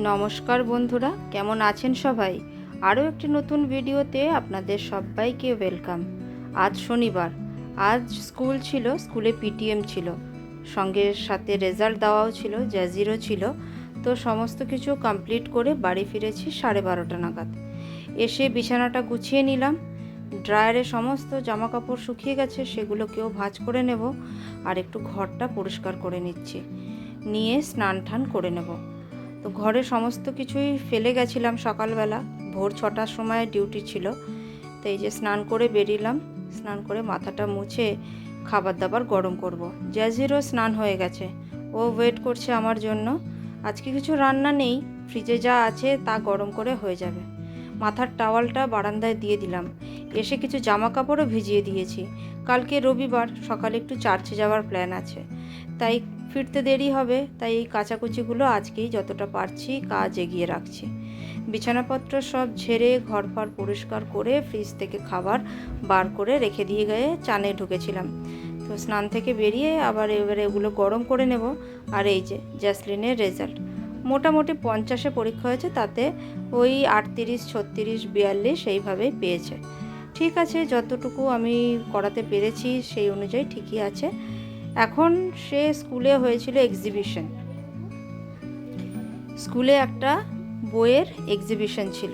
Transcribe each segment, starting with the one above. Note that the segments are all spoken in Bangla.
নমস্কার বন্ধুরা, কেমন আছেন সবাই? আরও একটি নতুন ভিডিওতে আপনাদের সবাইকে ওয়েলকাম। আজ শনিবার, আজ স্কুল ছিল, স্কুলে পিটিএম ছিল, সঙ্গে সাথে রেজাল্ট দেওয়াও ছিল, জ্যাজিরও ছিল। তো সমস্ত কিছু কমপ্লিট করে বাড়ি ফিরেছি 12:30 নাগাদ। এসে বিছানাটা গুছিয়ে নিলাম, ড্রায়ারে সমস্ত জামা কাপড় শুকিয়ে গেছে, সেগুলোকেও ভাঁজ করে নেব, আর একটু ঘরটা পরিষ্কার করে নিচ্ছি, নিয়ে স্নান টান করে নেব। তো ঘরে সমস্ত কিছুই ফেলে গেছিলাম সকালবেলা, ভোর 6টার সময় ডিউটি ছিল। তো এই যে স্নান করে বেরিলাম, স্নান করে মাথাটা মুছে খাবার দাবার গরম করব। জ্যাজিরও স্নান হয়ে গেছে, ও ওয়েট করছে আমার জন্য। আজকে কিছু রান্না নেই, ফ্রিজে যা আছে তা গরম করে হয়ে যাবে। মাথার টাওয়ালটা বারান্দায় দিয়ে দিলাম, এসে কিছু জামা কাপড়ও ভিজিয়ে দিয়েছি। কালকে রবিবার, সকালে একটু চার্চে যাওয়ার প্ল্যান আছে, তাই ফিরতে দেরি হবে, তাই এই কাচাকুচিগুলো আজকেই যতটা পারছি কাজ এগিয়ে রাখছি। বিছানাপত্র সব ঝেড়ে ঘরফর পরিষ্কার করে ফ্রিজ থেকে খাবার বার করে রেখে দিয়ে গিয়ে চানে ঢুকেছিলাম। তো স্নান থেকে বেরিয়ে আবার এবারে এগুলো গরম করে নেব। আর এই যে জ্যাসলিনের রেজাল্ট, মোটামুটি 50-এ পরীক্ষা হয়েছে, তাতে ওই 38, 36, 42 এইভাবেই পেয়েছে। ঠিক আছে, যতটুকু আমি করাতে পেরেছি সেই অনুযায়ী ঠিকই আছে। এখন সে স্কুলে হয়েছিল এক্সিবিশন, স্কুলে একটা বইয়ের এক্সিবিশন ছিল,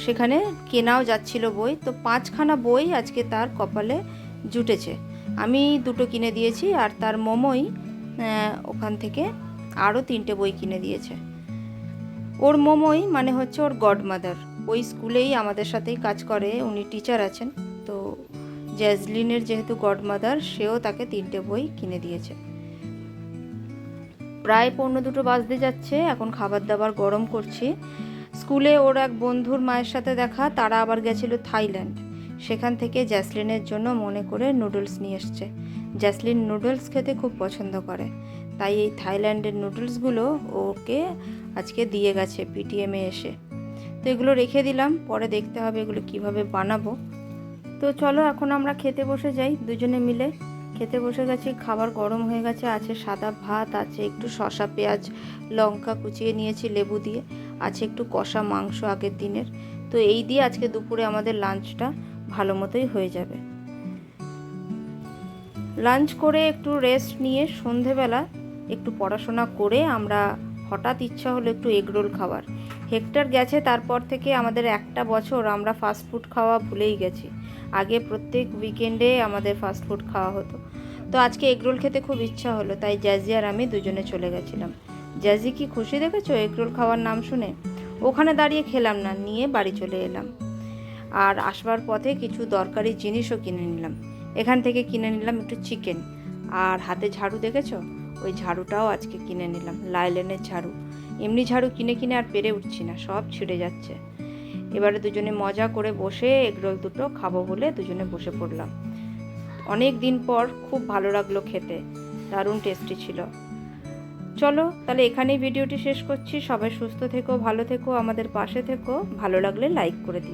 সেখানে কেনাও যাচ্ছিল বই। তো 5খানা বই আজকে তার কপালে জুটেছে। আমি 2টো কিনে দিয়েছি, আর তার মোমোই ওখান থেকে আরও 3টে বই কিনে দিয়েছে। ওর মোমোই মানে হচ্ছে ওর গডমাদার, ওই স্কুলেই আমাদের সাথেই কাজ করে, উনি টিচার আছেন। তো জ্যাসলিনের যেহেতু গডমাদার, সেও তাকে 3টে বই কিনে দিয়েছে। প্রায় 1:45 বাজতে যাচ্ছে, এখন খাবার দাবার গরম করছি। স্কুলে ওর এক বন্ধুর মায়ের সাথে দেখা, তারা আবার গেছিল থাইল্যান্ড, সেখান থেকে জ্যাসলিনের জন্য মনে করে নুডলস নিয়ে এসছে। জ্যাসলিন নুডলস খেতে খুব পছন্দ করে, তাই এই থাইল্যান্ডের নুডলসগুলো ওকে আজকে দিয়ে গেছে পিটিএমে এসে। তো এগুলো রেখে দিলাম, পরে দেখতে হবে এগুলো কিভাবে বানাবো। তো চলো এখন আমরা খেতে বসে যাই, দুজনে মিলে খেতে বসে গেছি। খাবার গরম হয়ে গেছে, আছে সাদা ভাত, আছে একটু শসা পেঁয়াজ লঙ্কা কুচিয়ে নিয়েছি লেবু দিয়ে, আছে একটু কষা মাংস আগের দিনের। তো এই দিয়ে আজকে দুপুরে আমাদের লাঞ্চটা ভালো মতোই হয়ে যাবে। লাঞ্চ করে একটু রেস্ট নিয়ে সন্ধেবেলা একটু পড়াশোনা করে আমরা হঠাৎ ইচ্ছা হলো একটু এগরোল খাবার। হেক্টর গেছে, তারপর থেকে আমাদের একটা বছর আমরা ফাস্টফুড খাওয়া ভুলেই গেছি। আগে প্রত্যেক উইকেন্ডে আমাদের ফাস্টফুড খাওয়া হতো। তো আজকে এগরোল খেতে খুব ইচ্ছা হলো, তাই জ্যাজি আর আমি দুজনে চলে গেছিলাম। জ্যাজি কি খুশি দেখেছো এগরোল খাওয়ার নাম শুনে! ওখানে দাঁড়িয়ে খেলাম না, নিয়ে বাড়ি চলে এলাম। আর আসবার পথে কিছু দরকারি জিনিসও কিনে নিলাম। এখান থেকে কিনে নিলাম একটু চিকেন, আর হাতে ঝাড়ু দেখেছো, ওই ঝাড়ুটাও আজকে কিনে নিলাম, লাইলেনের ঝাড়ু। এমনি ঝাড়ু কিনে কিনে আর পেরে উঠছি না, সব ছিঁড়ে যাচ্ছে। এবারে দুজনে মজা করে বসে এগরোল দুটো খাবো বলে দুজনে বসে পড়লাম। অনেক দিন পর খুব ভালো লাগলো খেতে, দারুণ টেস্টি ছিল। চলো তাহলে এখানেই ভিডিওটি শেষ করছি। সবাই সুস্থ থেকো, ভালো থেকো, আমাদের পাশে থেকো। ভালো লাগলে লাইক করে দিও।